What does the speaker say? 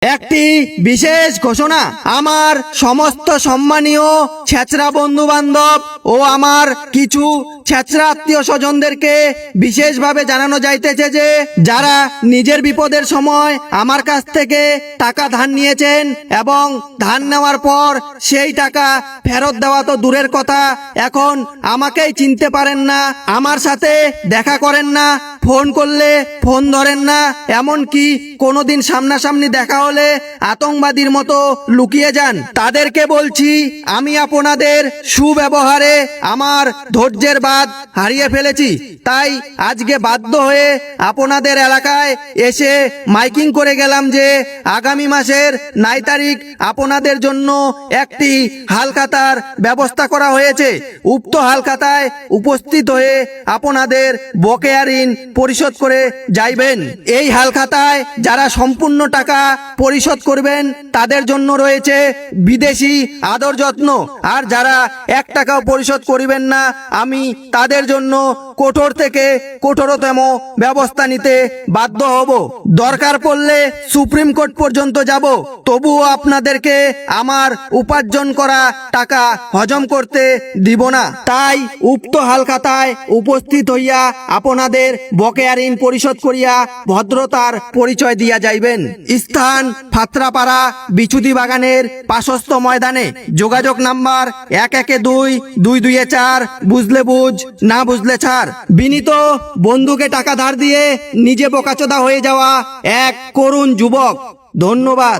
একটি বিশেষ ঘোষণা, আমার সমস্ত সম্মানীয় ছেচরা বন্ধু বান্ধব ও আমার কিছু ছেচরা আত্মীয় স্বজনদেরকে বিশেষভাবে জানানো যাইতেছে যে যারা নিজের বিপদের সময় আমার কাছ থেকে টাকা ধার নিয়েছেন এবং ধার নেওয়ার পর সেই টাকা ফেরত দেওয়া তো দূরের কথা, এখন আমাকেই চিনতে পারেন না, আমার সাথে দেখা করেন না, ফোন করলে ফোন ধরেন না, এমনকি কোনোদিন সামনাসামনি দেখা হলে আতঙ্কবাদীর মতো লুকিয়ে যান, তাদেরকে বলছি আমি আপনাদের সুব্যবহারে আমার ধৈর্যের বাঁধ হারিয়ে ফেলেছি। তাই আজকে বাধ্য হয়ে আপনাদের এলাকায় এসে মাইকিং করে গেলাম যে আগামী মাসের 9 তারিখ আপনাদের জন্য একটি হালখাতার ব্যবস্থা করা হয়েছে। উক্ত হালখাতায় উপস্থিত হয়ে আপনাদের বকেয়া ঋণ পরিশোধ করে যাইবেন। এই হালখাতায় যারা সম্পূর্ণ টাকা পরিশোধ করবেন তাদের জন্য রয়েছে বিদেশি আদর যত্ন, আর যারা 1 টাকাও পরিশোধ করিবেন না আমি তাদের জন্য কঠোর থেকে কঠোরতম ব্যবস্থা নিতে বাধ্য হব। দরকার পড়লে সুপ্রিম কোর্ট পর্যন্ত যাব, তবুও আপনাদেরকে আমার উপার্জন করা টাকা হজম করতে দিব না। তাই উক্ত হালখাতায় উপস্থিত হইয়া আপনাদের বকেয়া ঋণ পরিশোধ করিয়া ভদ্রতার পরিচয় দিয়া যাইবেন। স্থান ফাত্রাপাড়া বিচুদি বাগানের পাশস্থ ময়দানে। যোগাযোগ নাম্বার 112-22-4, বুঝলে বুঝ, না বুঝলে ছাড়। বিনীত বন্ধুকে টাকা ধার দিয়ে নিজে বোকাচোদা হয়ে যাওয়া এক করুণ যুবক। ধন্যবাদ।